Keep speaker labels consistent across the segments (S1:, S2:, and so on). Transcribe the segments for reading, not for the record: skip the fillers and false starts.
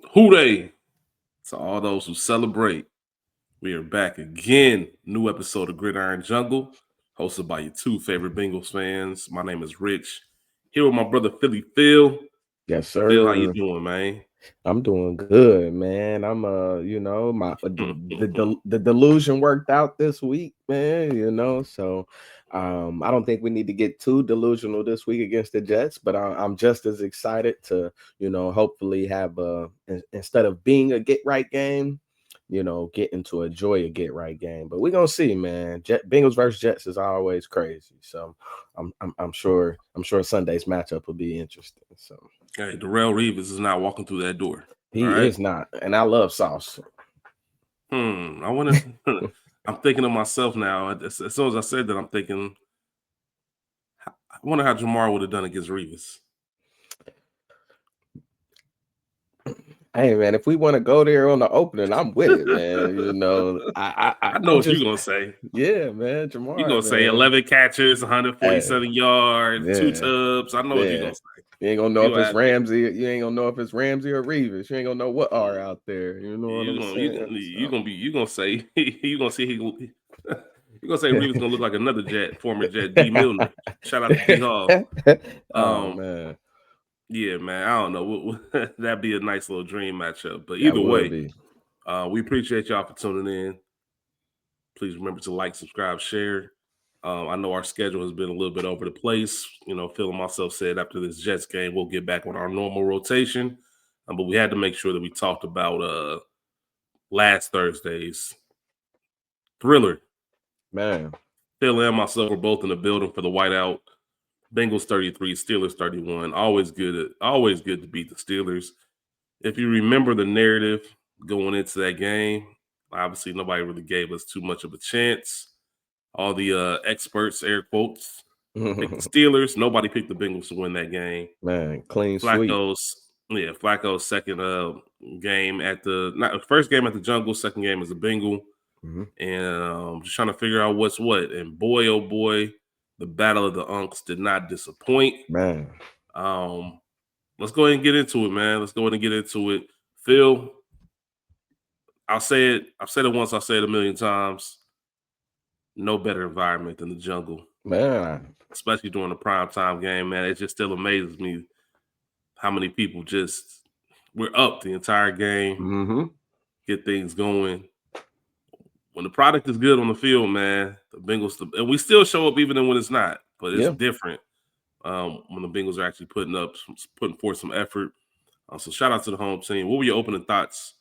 S1: Hooray to all those who celebrate. We are back again. New episode of Gridiron Jungle, hosted by your two favorite Bengals fans. My name is Rich. Here with my brother Philly Phil.
S2: Yes,
S1: Phil, how you
S2: sir.
S1: doing, man?
S2: I'm doing good, man. I'm my the delusion worked out this week, man, So I don't think we need to get too delusional this week against the Jets, but I'm just as excited to, hopefully have instead of being a get right game, get into enjoy a get right game. But we're gonna see, man. Bengals versus Jets is always crazy. So I'm sure Sunday's matchup will be interesting. So
S1: Hey, Darrell Reeves is not walking through that door. All
S2: he
S1: right.
S2: is not, and I love sauce.
S1: I want to. I'm thinking of myself now. As soon as I said that, I'm thinking. I wonder how Jamar would have done against Reeves.
S2: Hey man, if we want to go there on the opening, I'm with it, man.
S1: I know
S2: I'm
S1: what you're
S2: just
S1: gonna say.
S2: yeah, man,
S1: You're
S2: Jamar,
S1: gonna say
S2: man.
S1: 11 catches,
S2: Hey,
S1: 147 yards, two
S2: yeah,
S1: tubs. I know what you're
S2: yeah.
S1: gonna say.
S2: You ain't gonna know
S1: You
S2: if it's
S1: have to.
S2: Ramsey. You ain't gonna know if it's Ramsey or Reeves. You ain't gonna know what are
S1: Mm,
S2: out there. You know what
S1: You
S2: I'm
S1: gonna you
S2: saying?
S1: gonna you
S2: So
S1: gonna be you gonna say you gonna see he you gonna say Reeves gonna look like another Jet, former Jet D Milner. Shout out to D Hall.
S2: oh
S1: Um,
S2: man,
S1: yeah, man. I don't know. That'd be a nice little dream matchup. But
S2: that
S1: either
S2: would
S1: way,
S2: be.
S1: we appreciate y'all for tuning in. Please remember to like, subscribe, share. I know our schedule has been a little bit over the place. Phil and myself said after this Jets game, we'll get back on our normal rotation. But we had to make sure that we talked about last Thursday's thriller.
S2: Man,
S1: Phil and myself were both in the building for the whiteout. Bengals 33, Steelers 31. Always good to beat the Steelers. If you remember the narrative going into that game, obviously nobody really gave us too much of a chance. All the experts, air quotes, picked the Steelers. Nobody picked the Bengals to win that game.
S2: man, clean sweep.
S1: Flacco's second game at the not first game at the Jungle, second game as a Bengal,
S2: Mhm.
S1: and just trying to figure out what's what. And boy, oh boy, the Battle of the Unks did not disappoint.
S2: Man,
S1: Um, let's go ahead and get into it, man. Let's go ahead and get into it. Phil, I'll say it. I've said it once. I'll say it a million times. No better environment than the Jungle,
S2: man.
S1: especially during the primetime game, man. It just still amazes me how many people just we're up the entire game,
S2: Mm-hmm.
S1: get things going. When the product is good on the field, man, the Bengals, and we still show up even when it's not, but it's
S2: Yeah.
S1: different when the Bengals are actually putting forth some effort. So shout out to the home team. What were your opening thoughts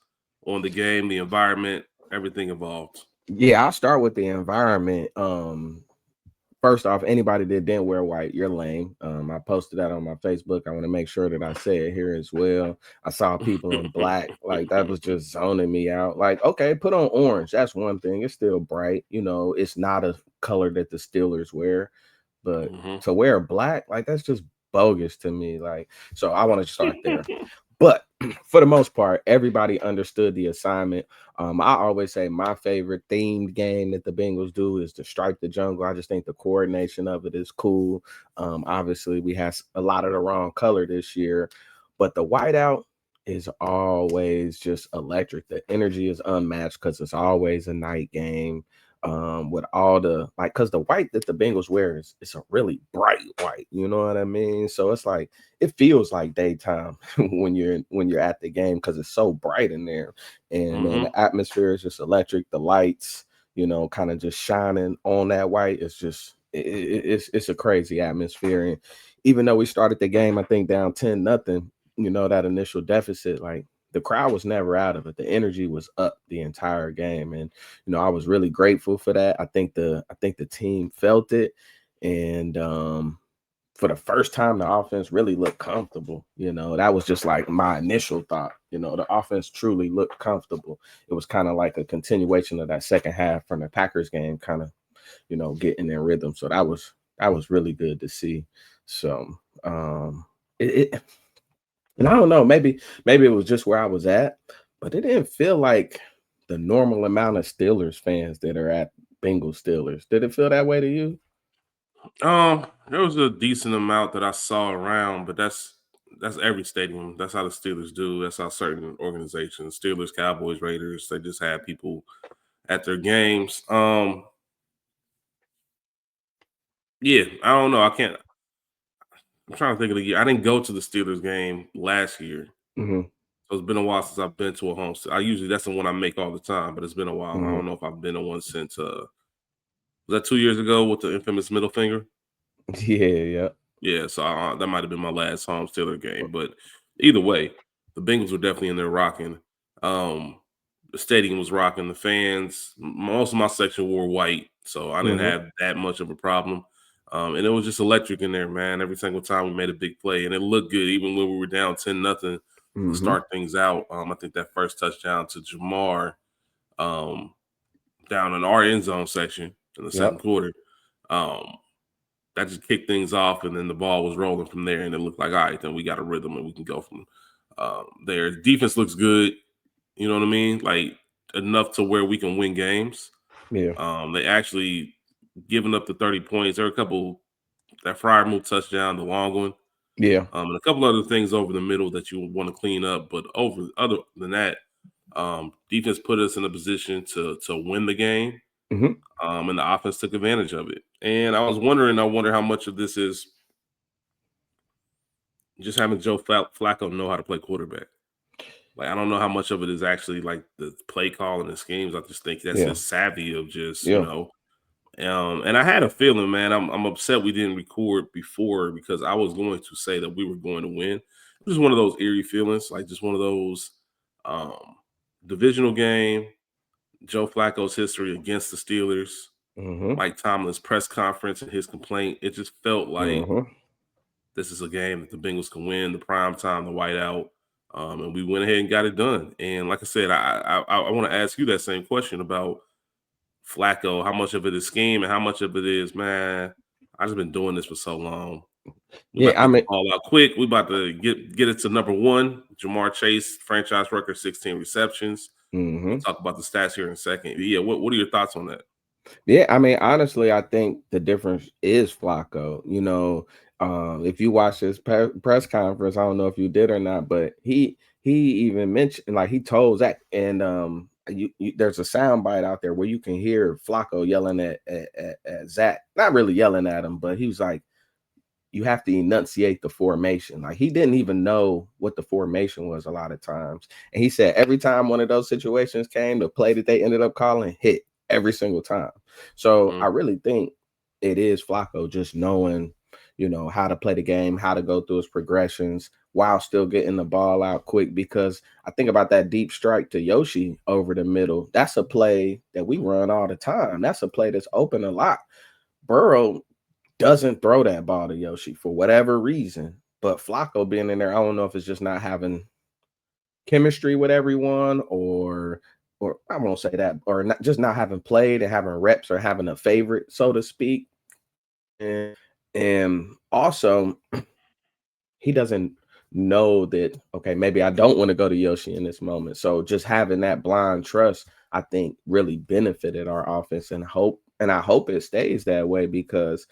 S1: on the game, the environment, everything involved?
S2: Yeah, I'll start with the environment. First off, anybody that didn't wear white, you're lame. I posted that on my Facebook. I want to make sure that I say it here as well. I saw people in black, like that was just zoning me out. Like, okay, put on orange. That's one thing. It's still bright. It's not a color that the Steelers wear, but
S1: Mhm.
S2: to wear black, like that's just bogus to me. Like, so I want to start there. But for the most part, everybody understood the assignment. I always say my favorite themed game that the Bengals do is to strike the jungle. I just think the coordination of it is cool. Obviously, we have a lot of the wrong color this year, but the whiteout is always just electric. The energy is unmatched because it's always a night game. With all the like, because the white that the Bengals wear is it's a really bright white, you know what I mean? So it's like it feels like daytime when you're at the game because it's so bright in there. And man,
S1: Mhm.
S2: the atmosphere is just electric. The lights, kind of just shining on that white. It's just it's a crazy atmosphere. And even though we started the game, I think down 10-0, that initial deficit, like the crowd was never out of it. The energy was up the entire game. And I was really grateful for that. I think the team felt it. And for the first time, the offense really looked comfortable. That was just like my initial thought. The offense truly looked comfortable. It was kind of like a continuation of that second half from the Packers game, kind of, getting in rhythm. So that was really good to see. So it and I don't know, maybe it was just where I was at, but it didn't feel like the normal amount of Steelers fans that are at Bengals Steelers. Did it feel that way to you?
S1: There was a decent amount that I saw around, but that's That's every stadium. That's how the Steelers do. That's how certain organizations, Steelers, Cowboys, Raiders, they just have people at their games. Yeah, I don't know. I can't. I'm trying to think of the year. I didn't go to the Steelers game last year.
S2: Mm-hmm.
S1: So it's been a while since I've been to a home. That's the one I make all the time, but it's been a while. I
S2: Mm-hmm.
S1: don't know if I've been to one since. Was that 2 years ago with the infamous middle finger?
S2: Yeah, yeah.
S1: Yeah, so that might have been my last home Steeler game. But either way, the Bengals were definitely in there rocking. Um, the stadium was rocking. The fans, most of my section wore white, so I didn't
S2: Mm-hmm.
S1: have that much of a problem. And it was just electric in there, man. Every single time we made a big play, and it looked good, even when we were down 10-0 to
S2: Mm-hmm.
S1: start things out. I think that first touchdown to Jamar um, down in our end zone section in the second
S2: Yep.
S1: quarter. Um, that just kicked things off, and then the ball was rolling from there, and it looked like, all right, then we got a rhythm, and we can go from there. Defense looks good, you know what I mean? Like enough to where we can win games.
S2: Yeah.
S1: They actually giving up the 30 points. There were a couple that Fryer move touchdown, the long one,
S2: Yeah.
S1: and a couple other things over the middle that you want to clean up. But other than that, defense put us in a position to win the game.
S2: Mm-hmm.
S1: And the offense took advantage of it. And I wonder how much of this is just having Joe Flacco know how to play quarterback. Like, I don't know how much of it is actually like the play call and the schemes. I just think that's
S2: Yeah.
S1: his savvy of just,
S2: Yeah.
S1: and I had a feeling, man, I'm upset we didn't record before because I was going to say that we were going to win. It was one of those eerie feelings, like just one of those um, divisional game, Joe Flacco's history against the Steelers,
S2: Mm-hmm.
S1: Mike Tomlin's press conference and his complaint. It just felt like
S2: Mm-hmm.
S1: this is a game that the Bengals can win, the prime time, the whiteout, and we went ahead and got it done. And like I said, I want to ask you that same question about Flacco. How much of it is scheme and how much of it is, man, I just been doing this for so long. We
S2: Yeah.
S1: about to
S2: I
S1: get the
S2: mean,
S1: ball out quick. We about to get it to number one. Jamar Chase, franchise record, 16 receptions. We'll
S2: mm-hmm.
S1: talk about the stats here in a second. But yeah, what are your thoughts on that?
S2: Yeah, I mean, honestly, I think the difference is Flacco. If you watch his press conference, I don't know if you did or not, but he even mentioned, like, he told Zach, and there's a sound bite out there where you can hear Flacco yelling at Zach, not really yelling at him, but he was like, you have to enunciate the formation. Like, he didn't even know what the formation was a lot of times. And he said every time one of those situations came, the play that they ended up calling hit every single time. So
S1: Mm-hmm.
S2: I really think it is Flacco just knowing, how to play the game, how to go through his progressions while still getting the ball out quick. Because I think about that deep strike to Yoshi over the middle. That's a play that we run all the time. That's a play that's open a lot. Burrow doesn't throw that ball to Yoshi for whatever reason. But Flacco being in there, I don't know if it's just not having chemistry with everyone, or I won't say that, or not, just not having played and having reps or having a favorite, so to speak. And also he doesn't know that, okay, maybe I don't want to go to Yoshi in this moment. So just having that blind trust, I think, really benefited our offense, and I hope it stays that way, because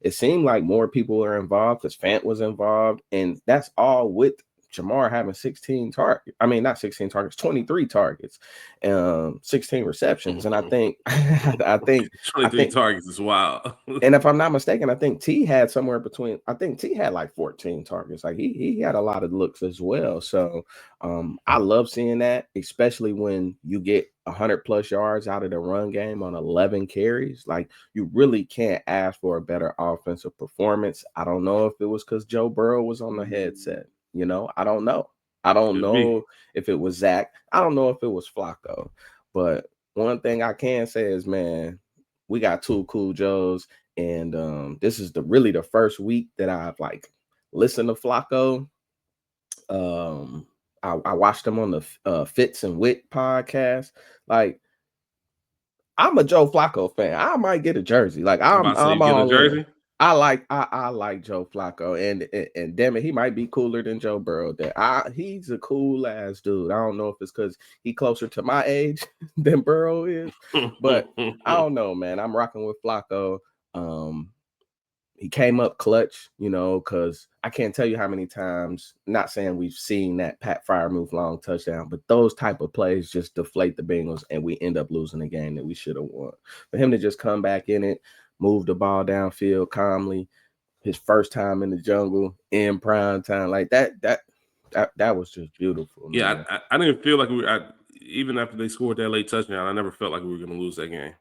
S2: it seemed like more people are involved because Fant was involved, and that's all with Jamar having 16 targets. I mean, not 16 targets, 23 targets, 16 receptions. And I think, I
S1: 23
S2: think,
S1: targets is wild.
S2: and if I'm not mistaken, I think T had somewhere between, I think T had like 14 targets. Like, he had a lot of looks as well. So I love seeing that, especially when you get 100+ yards out of the run game on 11 carries. Like, you really can't ask for a better offensive performance. I don't know if it was because Joe Burrow was on the headset. I don't know. I don't
S1: Could be.
S2: know if it was Zach. I don't know if it was Flacco. But one thing I can say is, man, we got two cool Joes, and this is really the first week that I've like listened to Flacco. I watched him on the Fitz and Wit podcast. Like, I'm a Joe Flacco fan. I might get a jersey. Like,
S1: I'm
S2: I'm
S1: about to say you
S2: I'm
S1: get a
S2: all in.
S1: jersey.
S2: I like Joe Flacco, and damn it, he might be cooler than Joe Burrow. He's a cool ass dude. I don't know if it's because he closer to my age than Burrow is, but I don't know, man. I'm rocking with Flacco. Um, he came up clutch, because I can't tell you how many times, not saying we've seen that Pat Freiermuth long touchdown, but those type of plays just deflate the Bengals and we end up losing a game that we should have won. For him to just come back in it, move the ball downfield calmly, his first time in the jungle in prime time, like that was just beautiful, man.
S1: Yeah, I didn't feel like even after they scored that late touchdown, I never felt like we were going to lose that game.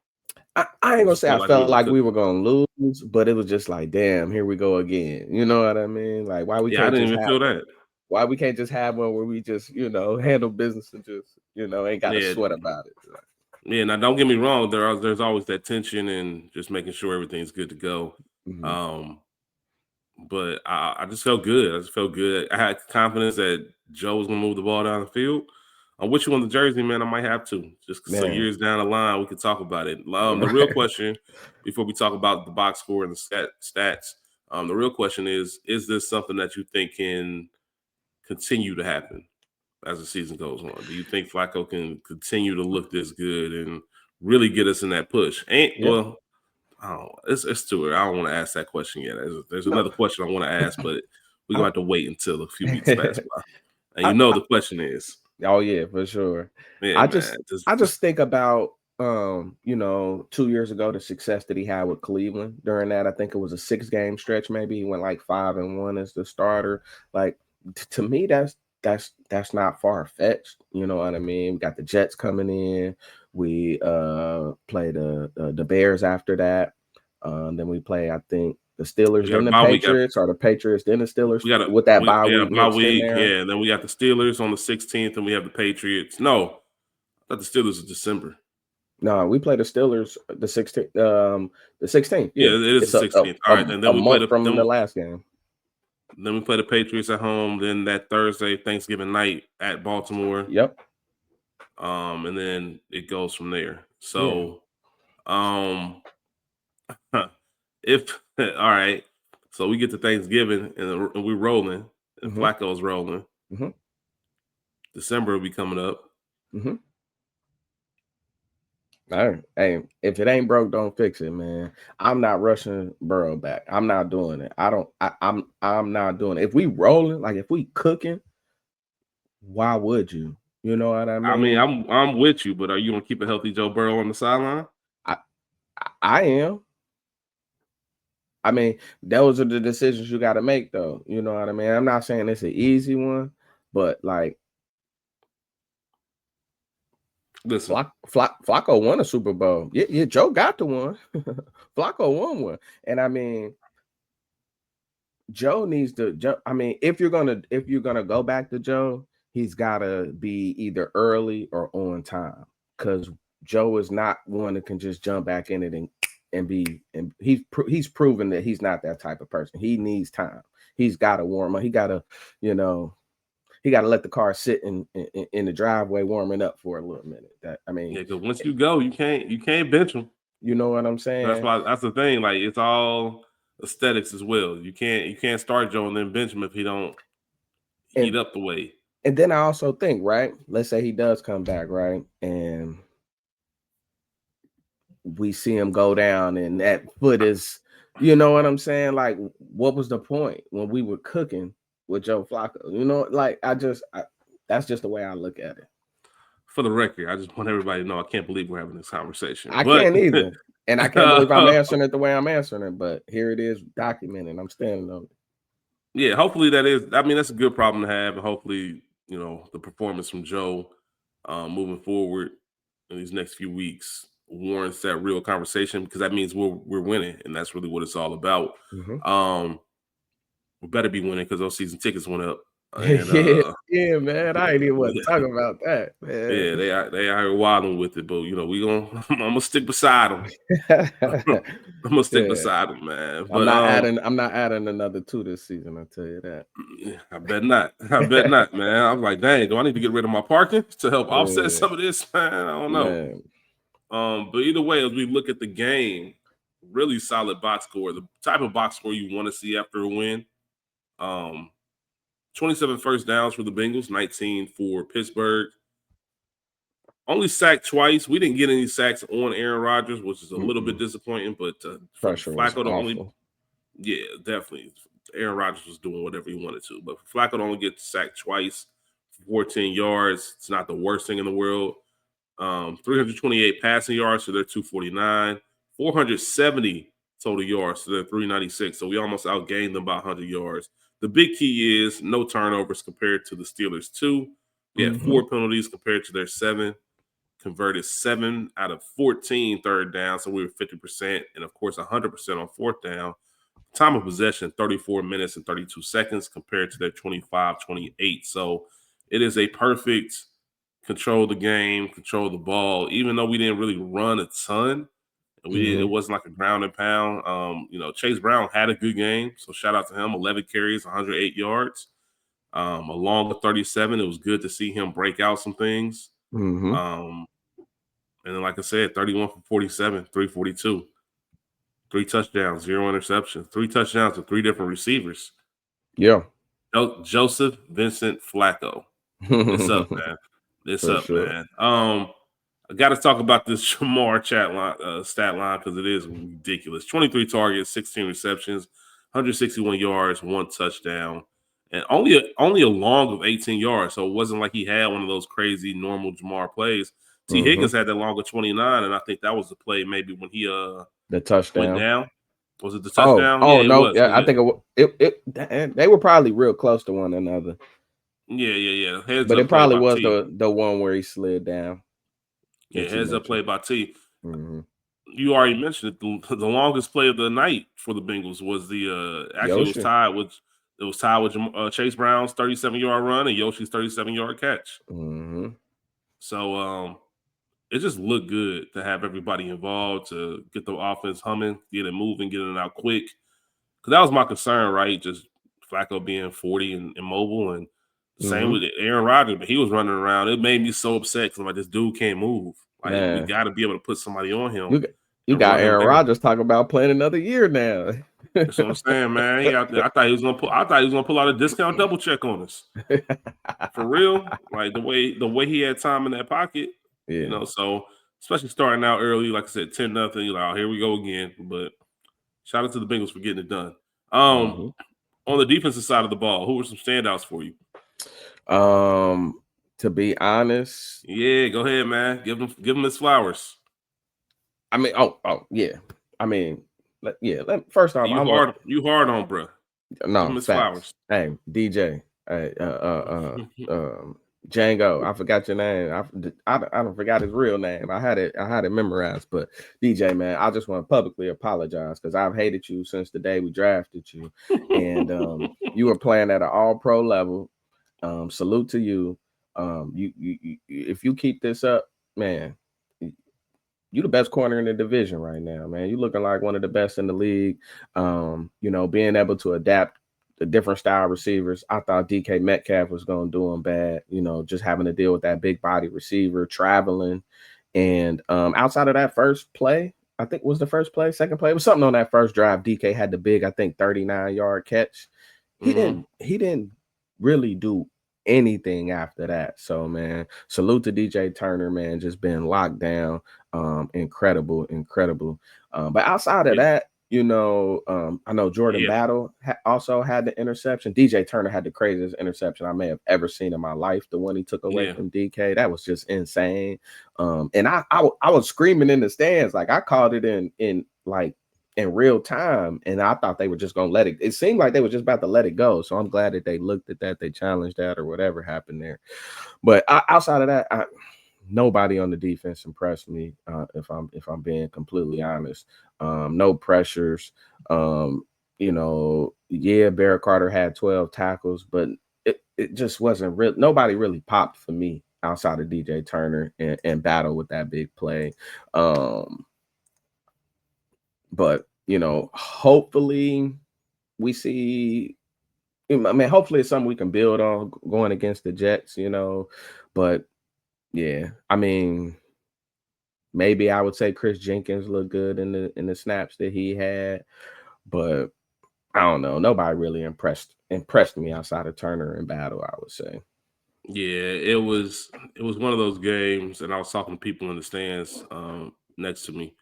S2: I ain't
S1: I
S2: gonna
S1: just
S2: say I
S1: felt like we
S2: felt
S1: were
S2: like we
S1: cooking.
S2: were gonna lose, but it was just like, damn, here we go again. You know what I mean? Like, why we
S1: Yeah, I
S2: can't
S1: didn't
S2: just
S1: even
S2: have
S1: feel that.
S2: why we can't just have one where we just, handle business and just, ain't got to
S1: Yeah,
S2: sweat about it.
S1: yeah. Now, don't get me wrong. There's always that tension and just making sure everything's good to go.
S2: Mhm.
S1: Um, but I just felt good. I just felt good. I had confidence that Joe was gonna move the ball down the field. I'm with you on the jersey, man. I might have to just so
S2: Man,
S1: years down the line we can talk about it. The real question, before we talk about the box score and the stats, the real question is this something that you think can continue to happen as the season goes on? Do you think Flacco can continue to look this good and really get us in that push?
S2: yeah.
S1: It's too early. I don't want to ask that question yet. There's
S2: No.
S1: another question I want to ask, but we're gonna
S2: I,
S1: have to wait until a few weeks pass by. And
S2: I,
S1: the question is,
S2: oh yeah, for sure.
S1: yeah,
S2: I
S1: man,
S2: just I just think about 2 years ago the success that he had with Cleveland. During that, I think it was a 6-game stretch, maybe he went like 5-1 as the starter. Like to me, that's not far-fetched. You know what I mean? We got the Jets coming in. We play the Bears after that. Then we play, I think, the
S1: we
S2: Steelers,
S1: got
S2: then
S1: a
S2: the
S1: bye week.
S2: Patriots, or the Patriots, then the Steelers
S1: We got a
S2: with that bye
S1: we got
S2: week
S1: a bye
S2: mixed in
S1: week.
S2: there.
S1: Yeah, and then we got the Steelers on the 16th, and we have the Patriots. No, I thought the Steelers is December.
S2: No, we play the Steelers the 16th. The 16th.
S1: Yeah,
S2: Yeah,
S1: it is
S2: it's
S1: the 16th. All right, and
S2: a
S1: then we play
S2: month from the last game.
S1: then we play the Patriots at home. Then that Thursday, Thanksgiving night at Baltimore.
S2: Yep.
S1: And then it goes from there.
S2: Yeah.
S1: So, um, if all right, so we get to Thanksgiving and we're rolling, and
S2: Mm-hmm.
S1: Flacco's rolling.
S2: Mm-hmm.
S1: December will be coming up.
S2: Mm-hmm. All right. Hey, if it ain't broke, don't fix it, man. I'm not rushing Burrow back. I'm not doing it. I don't. I'm not doing it. If we rolling, like if we cooking, why would you? You know what I
S1: I mean,
S2: mean?
S1: I'm with you, but are you gonna keep a healthy Joe Burrow on the sideline?
S2: I I am. I mean, those are the decisions you got to make, though. You know what I mean? I'm not saying it's an easy one, but like
S1: Listen,
S2: Flacco won a Super Bowl. Yeah, Joe got the one. Flacco won one, and I mean, Joe needs to. I mean, if you're gonna go back to Joe, he's gotta be either early or on time because Joe is not one that can just jump back in it and he's proven that he's not that type of person. He needs time. He's got to warm up. You know, he got to let the car sit in the driveway warming up for a little minute. That I mean,
S1: yeah, because once you go, you can't bench him.
S2: you know what I'm saying?
S1: That's the thing. Like it's all aesthetics as well. You can't start Joe and then bench him if he don't
S2: And
S1: heat up the way.
S2: and then I also think, right? Let's say he does come back, right? And we see him go down and that foot is, you know what I'm saying? Like, what was the point when we were cooking with Joe Flacco? Like that's just the way I look at it.
S1: For the record, I just want everybody to know I can't believe we're having this conversation.
S2: I
S1: But
S2: can't either. And I can't believe I'm answering it the way I'm answering it, but here it is documented. I'm standing on it.
S1: yeah, hopefully that's a good problem to have, and hopefully, the performance from Joe moving forward in these next few weeks warrants that real conversation because that means we're winning, and that's really what it's all about.
S2: Mm-hmm.
S1: Um, we better be winning because those season tickets went up, and
S2: Yeah, man. I ain't even want to talk about that, man.
S1: yeah, they are here wilding with it, but we gonna I'm gonna stick beside them. I'm gonna stick
S2: Yeah.
S1: beside them, man.
S2: I'm
S1: But
S2: not adding another 2 this season, I'll tell you that.
S1: I bet not. I bet not, man. I'm like, dang, do I need to get rid of my parking to help offset
S2: Yeah,
S1: some of this? Man, I don't know.
S2: man.
S1: But either way, as we look at the game, really solid box score, the type of box score you want to see after a win. 27 first downs for the Bengals, 19 for Pittsburgh. Only sacked twice. We didn't get any sacks on Aaron Rodgers, which is a little bit disappointing. But for
S2: Pressure was
S1: Flacco to only
S2: awful.
S1: Yeah, definitely. Aaron Rodgers was doing whatever he wanted to, but for Flacco to only get sacked twice, 14 yards, it's not the worst thing in the world. 328 passing yards, so they're 249. 470 total yards, so they're 396. So we almost outgained them by 100 yards. The big key is no turnovers compared to the Steelers' two. We had
S2: Mm-hmm.
S1: 4 penalties compared to their 7. Converted 7 out of 14 third down, so we were 50%, and of course 100% on fourth down. Time of possession 34 minutes and 32 seconds compared to their 25-28. So it is a perfect control the game, control the ball, even though we didn't really run a ton. And it
S2: Mm-hmm.
S1: wasn't like a ground and pound. Chase Brown had a good game, so shout out to him. 11 carries, 108 yards, along with 37. It was good to see him break out some things.
S2: Mm-hmm.
S1: Um, and then, like I said, 31 for 47, 342. 3 touchdowns, 0 interceptions, 3 touchdowns to 3 different receivers.
S2: Yeah.
S1: Joseph Vincent Flacco. It's up, man. It's
S2: For
S1: up,
S2: sure.
S1: man. I got to talk about this Marr stat line because it is ridiculous. 23 targets, 16 receptions, 161 yards, 1 touchdown, and only a long of 18 yards. So it wasn't like he had one of those crazy normal Jamar plays. T.
S2: Mm-hmm.
S1: Higgins had that long of 29, and I think that was the play maybe when he
S2: The
S1: went
S2: touchdown.
S1: down. Was it the
S2: Oh,
S1: touchdown? Yeah,
S2: oh
S1: it
S2: no,
S1: was.
S2: yeah, I think they were probably real close to one another,
S1: Yeah. Heads
S2: but it
S1: up play
S2: probably
S1: by
S2: was
S1: T.
S2: the one where he slid down
S1: Yeah,
S2: that you
S1: heads up
S2: mentioned.
S1: play by T.
S2: Mm-hmm.
S1: You already mentioned it. The longest play of the night for the Bengals was actually
S2: Yoshi.
S1: it was tied with Chase Brown's 37-yard run and Yoshi's 37-yard catch.
S2: Mm-hmm.
S1: So it just looked good to have everybody involved to get the offense humming, get it moving, get it out quick. Because that was my concern, right? Just Flacco being 40 and mobile, and same
S2: Mm-hmm.
S1: with Aaron Rodgers, but he was running around. It made me so upset because I'm like, this dude can't move. Like, we
S2: Man,
S1: got to be able to put somebody on him
S2: you got you
S1: and
S2: got
S1: run him
S2: Aaron
S1: down.
S2: Rodgers talking about playing another year now.
S1: That's what I'm saying, man. He out there. I thought he was gonna pull out a discount double check on us. For real. Like the way he had time in that pocket,
S2: Yeah.
S1: so especially starting out early, like I said, 10-0, you're like, oh, here we go again. But shout out to the Bengals for getting it done.
S2: Mm-hmm.
S1: On the defensive side of the ball, who were some standouts for you?
S2: Um, to be honest,
S1: Yeah, go ahead, man. Give him his flowers.
S2: I mean, yeah. I mean, first off,
S1: You hard on, bro. Give
S2: no
S1: him his
S2: facts.
S1: flowers.
S2: Hey, DJ, Django. I forgot your name. I don't forgot his real name. I had it memorized. But DJ, man, I just want to publicly apologize because I've hated you since the day we drafted you, and you were playing at an All Pro level. Salute to you. If you keep this up, man, you the best corner in the division right now, man. You looking like one of the best in the league. Being able to adapt the different style receivers. I thought DK Metcalf was going to do him bad, just having to deal with that big body receiver traveling. And outside of that first play, I think was the first play, second play, it was something on that first drive. DK had the big, I think, 39-yard catch. He didn't really do anything after that. So man, salute to DJ Turner, man, just being locked down. Incredible. But outside of
S1: Yeah,
S2: that, I know Jordan
S1: yeah,
S2: Battle also had the interception. DJ Turner had the craziest interception I may have ever seen in my life. The one he took away
S1: yeah.
S2: from DK, that was just insane. And I was screaming in the stands, like I called it in real time, and I thought they were just gonna let it. It seemed like they were just about to let it go. So I'm glad that they looked at that, they challenged that, or whatever happened there. But outside of that, nobody on the defense impressed me. If I'm being completely honest, no pressures. Yeah, Barrett Carter had 12 tackles, but it just wasn't real. Nobody really popped for me outside of DJ Turner and Battle with that big play. But hopefully we see. I mean, hopefully it's something we can build on going against the Jets. But yeah, I mean, maybe I would say Chris Jenkins looked good in the snaps that he had, but I don't know. Nobody really impressed me outside of Turner and Battle, I would say.
S1: Yeah, it was one of those games, and I was talking to people in the stands next to me.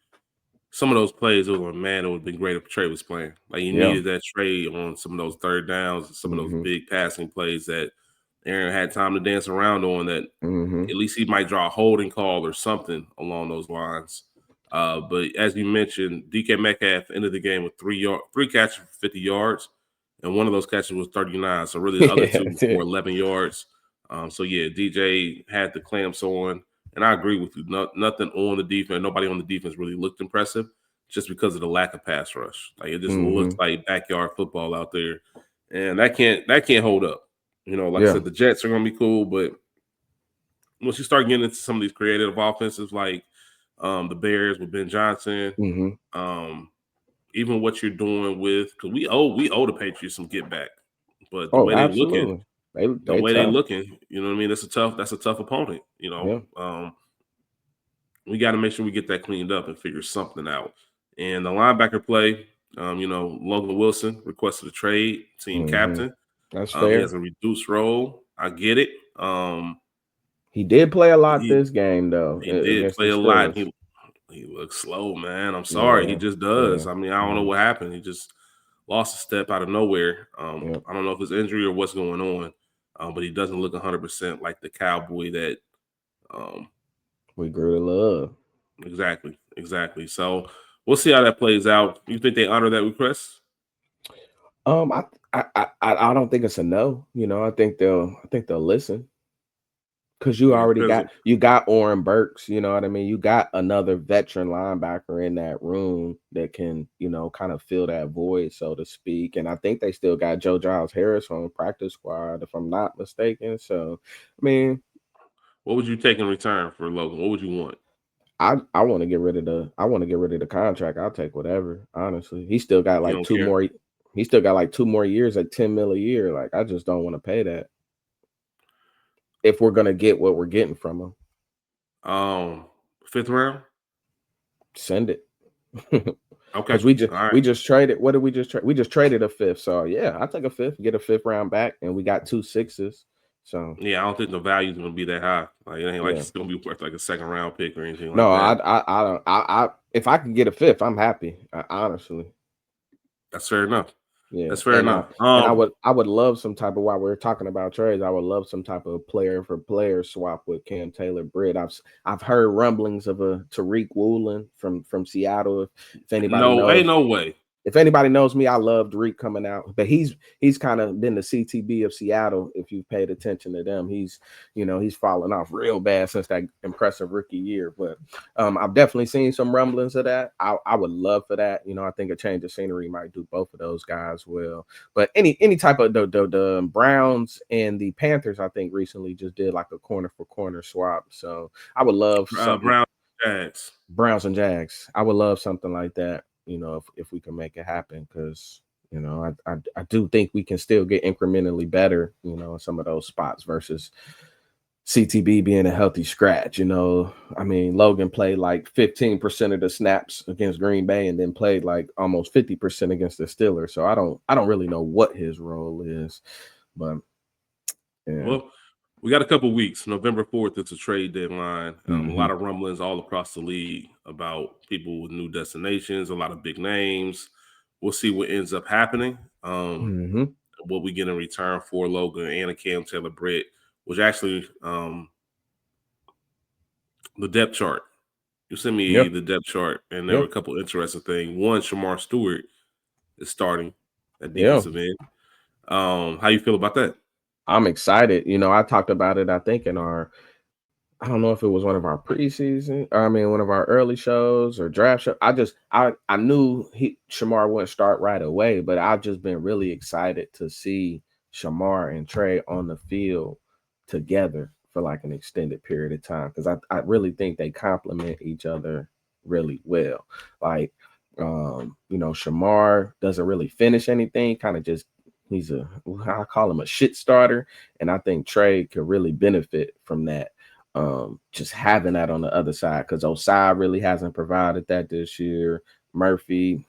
S1: some of those plays, it was like, man, it would have been great if Trey was playing. Like you
S2: Yeah.
S1: needed that Trey on some of those third downs and some of those
S2: Mm-hmm.
S1: big passing plays that Aaron had time to dance around on. That
S2: Mm-hmm.
S1: at least he might draw a holding call or something along those lines. But as you mentioned, DK Metcalf ended the game with three catches for 50 yards, and one of those catches was 39. So really, the other
S2: Yeah.
S1: two were 11 yards. So yeah, DJ had the clamps on, and I agree with you. Nothing on the defense. Nobody on the defense really looked impressive, just because of the lack of pass rush. Like it just
S2: Mm-hmm.
S1: looked like backyard football out there, and that can't hold up. Like I
S2: Yeah.
S1: said, the Jets are going to be cool, but once you start getting into some of these creative offenses like the Bears with Ben Johnson,
S2: Mm-hmm.
S1: um, even what you're doing with, because we owe the Patriots some get back, but
S2: Oh, absolutely.
S1: the
S2: They
S1: way they
S2: tough.
S1: looking, you know what I mean. That's a tough opponent.
S2: Yeah.
S1: We got to make sure we get that cleaned up and figure something out. And the linebacker play, Logan Wilson requested a trade, team
S2: Mm-hmm.
S1: captain.
S2: That's
S1: He
S2: fair.
S1: has a reduced role. I get it.
S2: He did play a lot
S1: He
S2: this game though
S1: he did
S2: against the
S1: play a lot.
S2: Steelers.
S1: He looks slow, man. I'm sorry. He
S2: Yeah.
S1: just does.
S2: Yeah.
S1: I mean, I don't know
S2: Yeah.
S1: what happened. He just lost a step out of nowhere.
S2: Yeah.
S1: I don't know if it's injury or what's going on, but he doesn't look 100% like the cowboy that. Um,
S2: We grew to love.
S1: exactly. So we'll see how that plays out. You think they honor that request?
S2: Um, I, I don't think it's a no. I think they'll listen because you
S1: It
S2: already
S1: depends.
S2: got Oren Burks. You know what I mean. You got another veteran linebacker in that room that can kind of fill that void, so to speak. And I think they still got Joe Giles Harris on practice squad, if I'm not mistaken. So, I mean,
S1: What would you take in return for Logan? What would you want?
S2: I want to get rid of the contract. I'll take whatever. Honestly, he still got
S1: You
S2: like
S1: don't
S2: two
S1: care.
S2: more. He still got like 2 more years at 10 mil a year. Like I just don't want to pay that if we're gonna get what we're getting from him.
S1: Um, Fifth round.
S2: Send it.
S1: Okay.
S2: Because we just
S1: All right.
S2: we just traded. What did we just trade? We just traded a fifth. So yeah, I'll take a fifth. Get a fifth round back, and we got 2 6s. So
S1: Yeah, I don't think the value is going to be that high. Like it ain't like
S2: yeah.
S1: it's going to be worth like a second round pick or anything
S2: No,
S1: like that.
S2: I don't. If I can get a fifth, I'm happy. Honestly.
S1: That's fair enough.
S2: Yeah,
S1: That's fair enough.
S2: and I would love some type of, while we're talking about trades, I would love some type of player for player swap with Cam Taylor Britt. I've heard rumblings of a Tariq Woolen from Seattle. If anybody
S1: No, ain't
S2: knows,
S1: no way.
S2: if anybody knows me, I love Tariq coming out, but he's kind of been the CTB of Seattle. If you've paid attention to them, he's fallen off real bad since that impressive rookie year. But I've definitely seen some rumblings of that. I would love for that. I think a change of scenery might do both of those guys well. But any type of the Browns and the Panthers, I think recently just did like a corner for corner swap. So I would love something.
S1: Brown Jags.
S2: Browns and Jags. I would love something like that, if we can make it happen, because I do think we can still get incrementally better, in some of those spots versus CTB being a healthy scratch. I mean, Logan played like 15% of the snaps against Green Bay and then played like almost 50% against the Steelers. So I don't really know what his role is, but yeah.
S1: Well, we got a couple weeks. November 4th, it's a trade deadline. A
S2: Mm-hmm.
S1: lot of rumblings all across the league about people with new destinations, a lot of big names. We'll see what ends up happening.
S2: Mm-hmm.
S1: What we get in return for Logan and a Cam Taylor Britt, which actually the depth chart. You sent me
S2: Yep.
S1: the depth chart, and there were a
S2: Yep.
S1: couple interesting things. One, Shamar Stewart is starting at
S2: Yeah.
S1: defensive end. How you feel about that?
S2: I'm excited. I talked about it, I think, I don't know if it was one of our preseason, one of our early shows or draft show. I knew Shamar wouldn't start right away, but I've just been really excited to see Shamar and Trey on the field together for like an extended period of time, because I really think they complement each other really well. Like, Shamar doesn't really finish anything, kind of just I call him a shit starter, and I think Trey could really benefit from that. Just having that on the other side, because Osai really hasn't provided that this year. Murphy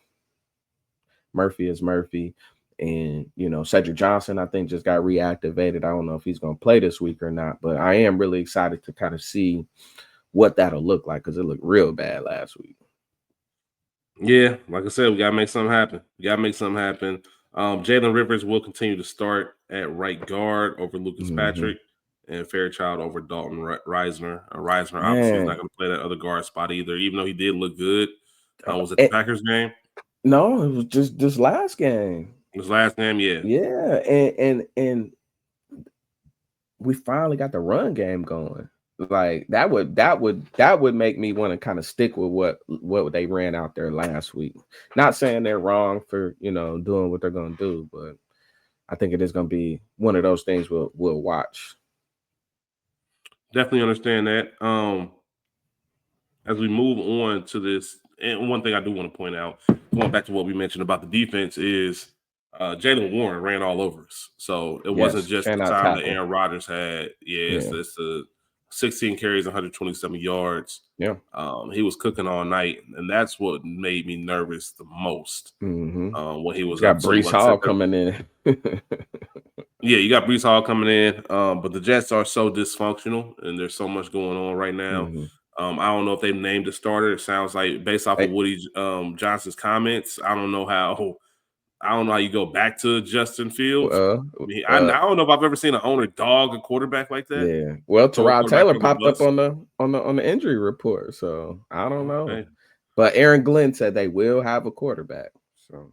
S2: is Murphy, and Cedric Johnson, I think, just got reactivated. I don't know if he's going to play this week or not, but I am really excited to kind of see what that'll look like, because it looked real bad last week.
S1: Yeah, like I said, we gotta make something happen. We gotta make something happen. Jalen Rivers will continue to start at right guard over Lucas
S2: Hmm.
S1: Patrick, and Fairchild over Dalton Reisner. Reisner obviously is not
S2: Man,
S1: going to play that other guard spot either, even though he did look good. Was it the
S2: it,
S1: Packers game?
S2: no, it was just this last game.
S1: His last game, yeah.
S2: Yeah, and we finally got the run game going. Like that would make me want to kind of stick with what they ran out there last week. Not saying they're wrong for doing what they're gonna do, but I think it is gonna be one of those things we'll watch.
S1: Definitely understand that. As we move on to this, and one thing I do want to point out, going back to what we mentioned about the defense, is Jalen Warren ran all over us. So it wasn't
S2: Yes,
S1: just the
S2: cannot
S1: time that
S2: tackle.
S1: Aaron Rodgers had. Yeah,
S2: Yeah,
S1: it's the 16 carries, 127 yards.
S2: yeah.
S1: He was cooking all night, and that's what made me nervous the most
S2: Mm-hmm.
S1: when he was up.
S2: Got
S1: So,
S2: Brees
S1: like I said,
S2: Hall coming in.
S1: yeah, you got Brees Hall coming in, but the Jets are so dysfunctional, and there's so much going on right now.
S2: Hmm.
S1: I don't know if they've named a starter. It sounds like based off of
S2: Hey,
S1: Woody Johnson's comments. I don't know how. I don't know how you go back to Justin Fields.
S2: uh,
S1: I
S2: uh,
S1: don't know if I've ever seen an owner dog a quarterback like that.
S2: yeah. Well,
S1: Throw a
S2: Terod
S1: quarterback
S2: Taylor
S1: under the
S2: popped up
S1: bus.
S2: on the injury report, so I don't know.
S1: Okay,
S2: But Aaron Glenn said they will have a quarterback. So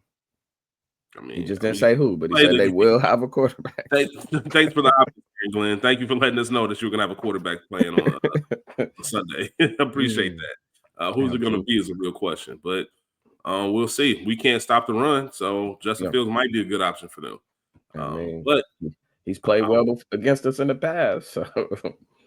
S1: I
S2: he
S1: mean,
S2: just didn't say who, but he
S1: play
S2: said they
S1: the
S2: will have a quarterback.
S1: thanks, thanks for the opportunity, Glenn. Thank you for letting us know that you're gonna have a quarterback playing on Sunday. Appreciate
S2: Mm,
S1: that. Who's it going to
S2: absolutely.
S1: be is a real question, but we'll see. We can't stop the run, so Justin
S2: Yeah.
S1: Fields might be a good option for them.
S2: I mean,
S1: But
S2: he's played
S1: I,
S2: well against us in the past. So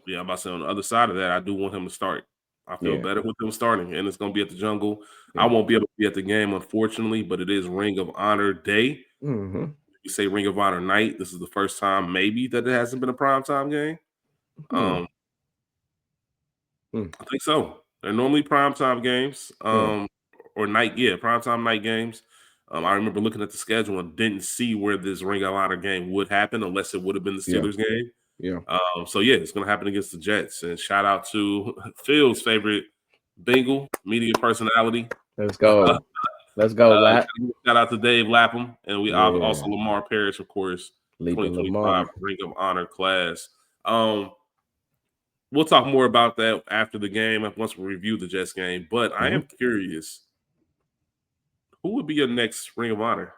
S1: yeah, I'm about to say on the other side of that, I do want him to start. I feel
S2: yeah,
S1: better with him starting, and it's going to be at the Jungle. I
S2: yeah.
S1: won't be able to be at the game, unfortunately, but it is Ring of Honor Day.
S2: Hmm.
S1: You say Ring of Honor night. This is the first time maybe that it hasn't been a primetime game.
S2: Hmm.
S1: Um,
S2: Hmm.
S1: I think so. They're normally primetime games,
S2: Yeah.
S1: or night, yeah, primetime night games. I remember looking at the schedule and didn't see where this Ring of Honor game would happen unless it would have been the
S2: Yeah.
S1: Steelers game.
S2: Yeah.
S1: So yeah, it's going to happen against the Jets. And shout out to Phil's favorite Bengal media personality.
S2: Let's
S1: uh,
S2: go. Let's go, lad.
S1: shout out to Dave Lapham, and we also
S2: Yeah.
S1: Lamar Parrish, of course,
S2: Leaping
S1: 2025
S2: Lamar.
S1: Ring of Honor class. Um, we'll talk more about that after the game, once we review the Jets game. But I am
S2: Hmm.
S1: curious, who would be your next Ring of Honor?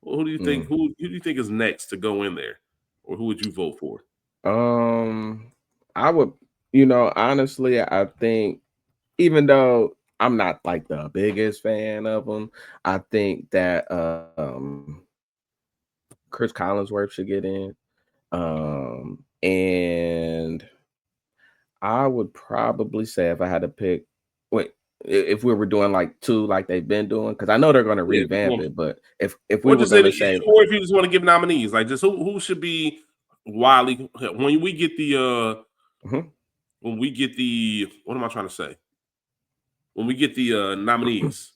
S1: Who do you think?
S2: Mm.
S1: Who do you think is next to go in there, or who would you vote for?
S2: I would, honestly, I think even though I'm not like the biggest fan of them, I think that Chris Collinsworth should get in. And I would probably say if I had to pick, wait, if we were doing like two, like they've been doing, because I know they're going to
S1: Yeah,
S2: revamp it, but if we
S1: or
S2: were
S1: just
S2: going
S1: any,
S2: to say,
S1: or if you just want to give nominees, like just who should be Wiley when we get the
S2: Mhm.
S1: what am I trying to say? When we get the nominees,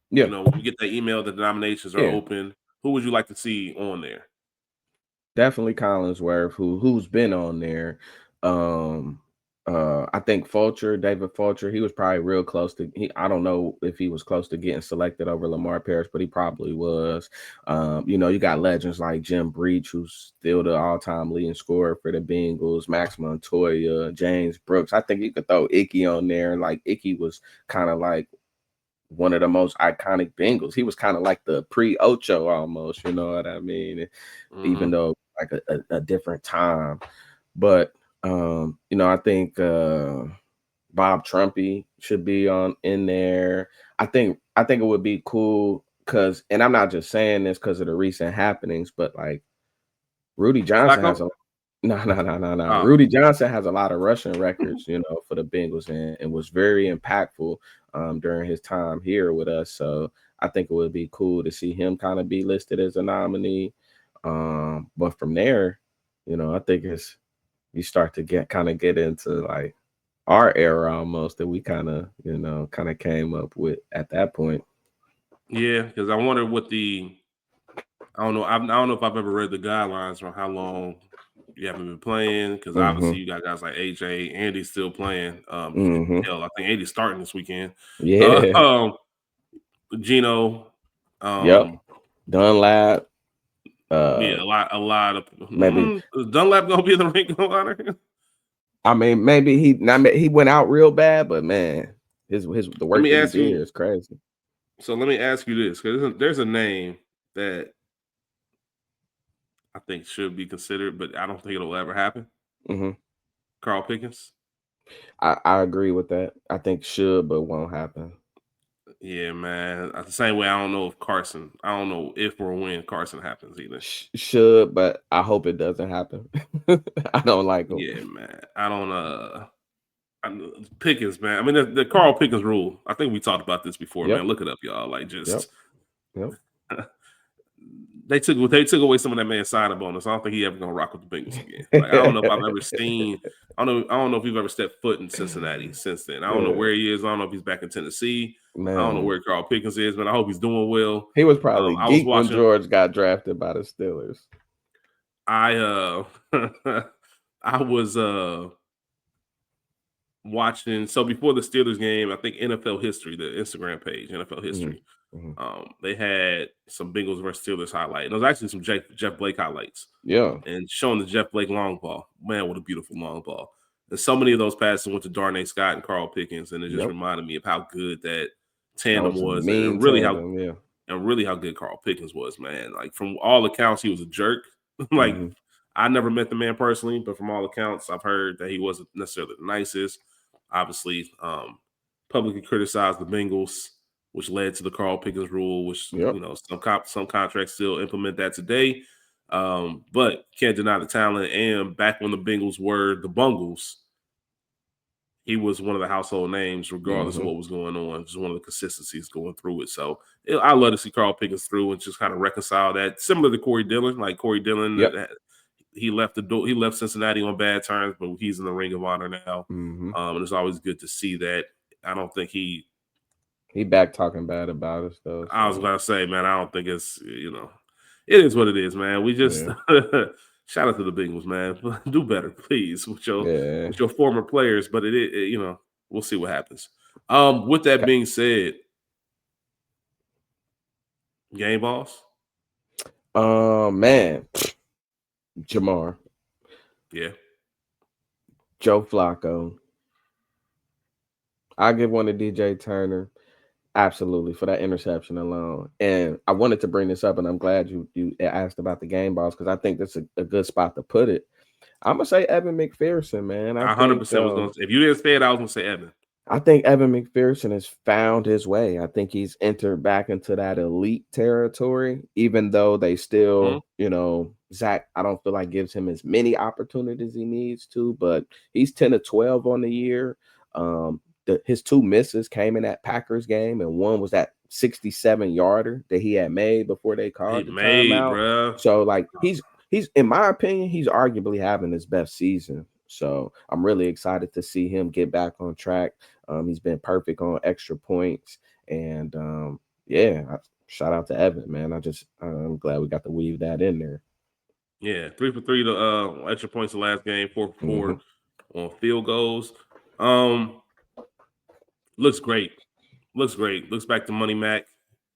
S2: Yeah,
S1: when we get that email that the nominations are
S2: yeah,
S1: open, who would you like to see on there?
S2: definitely Collinsworth, who's been on there. Um, I think David Fulcher, he was probably real close to. I don't know if he was close to getting selected over Lamar Parrish, but he probably was. You got legends like Jim Breach, who's still the all-time leading scorer for the Bengals. Max Montoya, James Brooks. I think you could throw Icky on there. Like Icky was kind of like one of the most iconic Bengals. He was kind of like the pre-Ocho almost. You know what I mean? Even
S1: Hmm.
S2: though like a different time. But I think Bob Trumpy should be on in there. I think it would be cool because, and I'm not just saying this because of the recent happenings, but like Rudy Johnson
S1: Flacco?
S2: has a no, no, no, no, no.
S1: Oh,
S2: Rudy Johnson has a lot of rushing records, for the Bengals, and was very impactful during his time here with us. So I think it would be cool to see him kind of be listed as a nominee. But from there, I think it's you start to get into like our era almost that we kind of came up with at that point.
S1: yeah, because I wonder what the I don't know. I don't know if I've ever read the guidelines for how long you haven't been playing. Because obviously
S2: Hmm.
S1: you got guys like AJ, Andy's still playing.
S2: Hmm.
S1: Hell, I think Andy's starting this weekend. Uh,
S2: Yeah.
S1: um, Gino.
S2: Yep.
S1: Um,
S2: Dunlap.
S1: yeah, a lot of
S2: Maybe.
S1: is Dunlap gonna be in the Ring of Honor?
S2: I mean, maybe he went out real bad, but man, his the
S1: Let
S2: work
S1: me
S2: that he
S1: ask
S2: did
S1: you.
S2: is crazy.
S1: So let me ask you this, because there's a name that I think should be considered, but I don't think it'll ever happen.
S2: Hmm.
S1: Carl Pickens.
S2: I agree with that. I think should, but won't happen.
S1: Yeah, man. The same way I don't know if Carson. I don't know if or when Carson happens either.
S2: Should, but I hope it doesn't happen. I don't like him.
S1: Yeah, man. I don't. Pickens, man. I mean, the Carl Pickens rule. I think we talked about this before, man.
S2: Yep.
S1: Look it up, y'all. Like,
S2: Yep.
S1: just
S2: Yep.
S1: they took away some of that man's signing bonus. I don't think he ever gonna rock with the Bengals again. Like, I don't know if I've ever seen. I don't know if we've ever stepped foot in Cincinnati since then. I don't know
S2: Yeah,
S1: where he is. I don't know if he's back in Tennessee. I don't know
S2: man.
S1: where Carl Pickens is, man. I hope he's doing well.
S2: He was probably
S1: I was
S2: geek when
S1: watching.
S2: George got drafted by the Steelers.
S1: I I was watching. So before the Steelers game, I think NFL History, the Instagram page, NFL
S2: Hmm.
S1: History,
S2: Hmm.
S1: they had some Bengals versus Steelers highlight. And it was actually some Jeff Blake highlights
S2: Yeah.
S1: and showing the Jeff Blake long ball. Man, what a beautiful long ball. And so many of those passes went to Darnay Scott and Carl Pickens. And it just
S2: Yep.
S1: reminded me of how good that
S2: That
S1: tandem
S2: was a
S1: was
S2: mean tandem. Yeah.
S1: and really how good Carl Pickens was, man. Like from all accounts, he was a jerk. Like
S2: Hmm.
S1: I never met the man personally, but from all accounts, I've heard that he wasn't necessarily the nicest. Obviously, publicly criticized the Bengals, which led to the Carl Pickens rule, which
S2: Yep.
S1: some contracts still implement that today. But can't deny the talent. And back when the Bengals were the Bungles, he was one of the household names, regardless of
S2: Hmm.
S1: what was going on. Just one of the consistencies going through it. So I love to see Carl Pickens through and just kind of reconcile that. Similar to Corey Dillon, like Corey Dillon,
S2: Yep.
S1: he left the door. He left Cincinnati on bad terms, but he's in the Ring of Honor now,
S2: Hmm.
S1: and it's always good to see that. I don't think he.
S2: He back talking bad about us though.
S1: I was
S2: So
S1: gonna say, man, I don't think it's it is what it is, man. We just
S2: yeah.
S1: shout out to the Bengals, man. Do better, please,
S2: Yeah.
S1: with your former players. But we'll see what happens. With that being said, game boss,
S2: Man, Jamar,
S1: yeah,
S2: Joe Flacco. I give one to DJ Turner. Absolutely, for that interception alone. And I wanted to bring this up, and I'm glad you asked about the game balls because I think that's a good spot to put it. I'm gonna say Evan McPherson, man.
S1: I 100% was gonna. If you didn't say it, I was gonna say Evan.
S2: I think Evan McPherson has found his way. I think he's entered back into that elite territory, even though they
S1: Mhm.
S2: still, Zach, I don't feel like gives him as many opportunities he needs to, but he's 10 to 12 on the year. His two misses came in that Packers game, and one was that 67-yarder that he had made before they
S1: He
S2: called the
S1: made,
S2: timeout.
S1: bruh.
S2: So, like, he's in my opinion, he's arguably having his best season. So I'm really excited to see him get back on track. He's been perfect on extra points, and yeah, shout out to Evan, man. I'm glad we got to weave that in there.
S1: Yeah, 3 for 3 to extra points the last game, 4 for 4
S2: Hmm.
S1: on field goals. Um, looks great. Looks great. Looks back to Money Mac.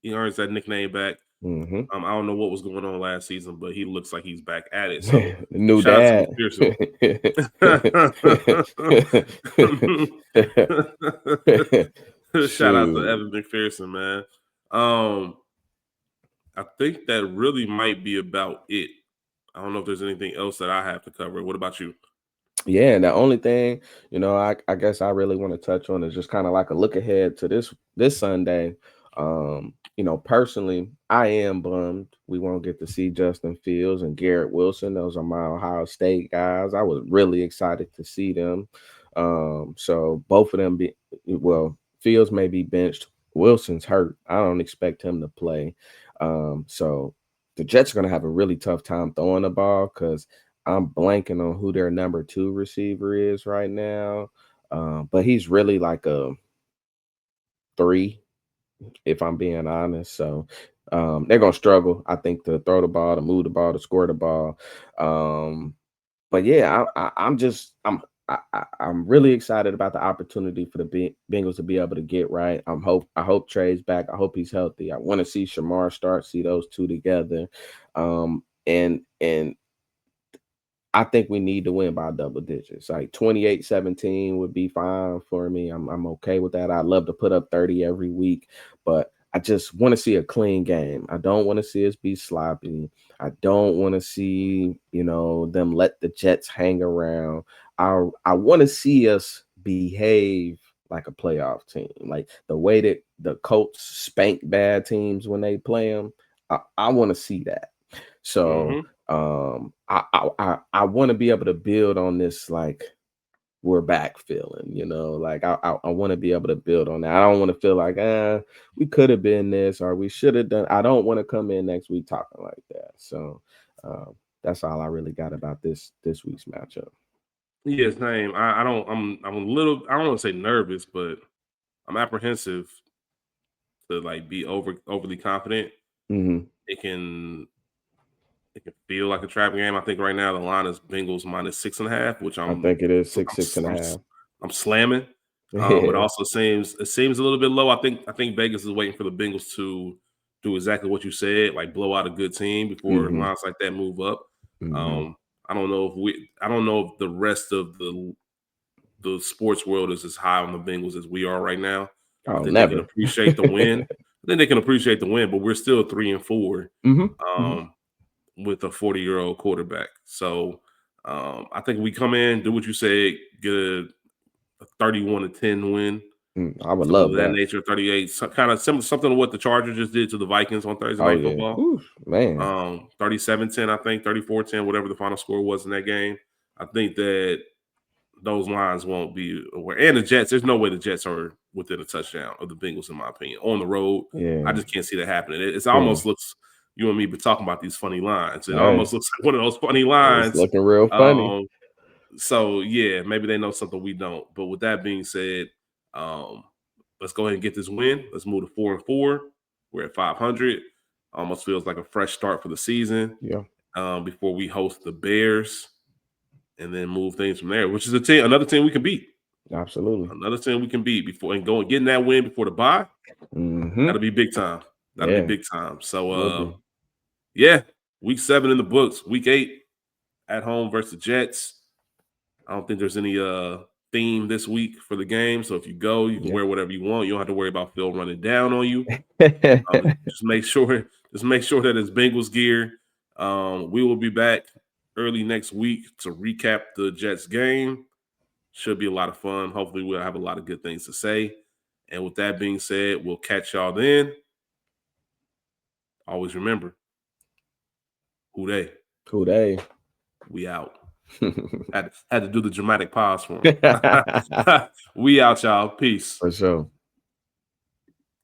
S1: He earns that nickname back.
S2: Hmm.
S1: I don't know what was going on last season, but he looks like he's back at it. So
S2: New
S1: shout out to
S2: dad.
S1: McPherson. Shout out to
S2: Shoot.
S1: Evan McPherson, man. Um, I think that really might be about it. I don't know if there's anything else that I have to cover. What about you?
S2: Yeah, and the only thing, I guess I really want to touch on is just kind of like a look ahead to this Sunday. Personally, I am bummed we won't get to see Justin Fields and Garrett Wilson. Those are my Ohio State guys. I was really excited to see them. So both of them Fields may be benched. Wilson's hurt. I don't expect him to play. So the Jets are gonna have a really tough time throwing the ball because I'm blanking on who their number two receiver is right now. But he's really like a three, if I'm being honest. So they're gonna struggle, I think, to throw the ball, to move the ball, to score the ball. But yeah, I'm I'm really excited about the opportunity for the Bengals to be able to get right. I hope Trey's back. I hope he's healthy. I want to see Shamar start, see those two together. And I think we need to win by double digits. Like 28-17 would be fine for me. I'm okay with that. I'd love to put up 30 every week, but I just want to see a clean game. I don't want to see us be sloppy. I don't want to see, them let the Jets hang around. I want to see us behave like a playoff team. Like the way that the Colts spank bad teams when they play them. I want to see that. So
S1: Mm-hmm.
S2: I want to be able to build on this, like we're back feeling, like I want to be able to build on that. I don't want to feel like we could have been this or we should have done. I don't want to come in next week talking like that. So that's all I really got about this week's matchup.
S1: Yeah, same. I don't. I'm a little. I don't want to say nervous, but I'm apprehensive to like be overly confident.
S2: Hmm.
S1: It can it can feel like a trap game. I think right now the line is Bengals -6.5, which
S2: I think it is six and a half.
S1: I'm slamming. But
S2: Yeah.
S1: also seems a little bit low. I think Vegas is waiting for the Bengals to do exactly what you said, like blow out a good team before
S2: Hmm.
S1: lines like that move up.
S2: Hmm.
S1: Um, I don't know if the rest of the sports world is as high on the Bengals as we are right now. I
S2: Oh,
S1: think they can
S2: never.
S1: appreciate the win. I think they can appreciate the win, but we're still 3-4
S2: Hmm. Hmm.
S1: um, with a 40-year-old quarterback. So I think we come in, do what you said, get a 31-10 win,
S2: I would
S1: something
S2: love
S1: of that
S2: that.
S1: nature. 38, kind of something of what the Chargers just did to the Vikings on Thursday
S2: Oh
S1: Night
S2: yeah.
S1: Football.
S2: Oof, man.
S1: 37-10, I think, 34-10, whatever the final score was in that game. I think that those lines won't be aware. And the Jets, there's no way the Jets are within a touchdown of the Bengals, in my opinion. On the road, I
S2: Yeah.
S1: just can't see that happening. It
S2: Yeah.
S1: almost looks, you and me, but talking about these funny lines. It
S2: Hey,
S1: almost looks like one of those funny
S2: it's
S1: lines.
S2: looking real funny.
S1: Um, so yeah, maybe they know something we don't. But with that being said, um, let's go ahead and get this win. Let's move to 4-4. We're at 500. Almost feels like a fresh start for the season.
S2: Yeah,
S1: Before we host the Bears and then move things from there, which is another team we can beat.
S2: absolutely.
S1: Another team we can beat before and go and getting that win before the bye.
S2: Hmm.
S1: That'll be big time. That'll be
S2: Yeah,
S1: big time. So
S2: will be.
S1: yeah, week 7 in the books. Week 8 at home versus the Jets. I don't think there's any theme this week for the game. So if you go, you can
S2: Yeah.
S1: wear whatever you want. You don't have to worry about Phil running down on you. Just make sure that it's Bengals gear. We will be back early next week to recap the Jets game. Should be a lot of fun. Hopefully, we'll have a lot of good things to say. And with that being said, we'll catch y'all then. Always remember, who they?
S2: Cool day.
S1: We out. Had to do the dramatic pause for him. We out, y'all. Peace.
S2: For sure.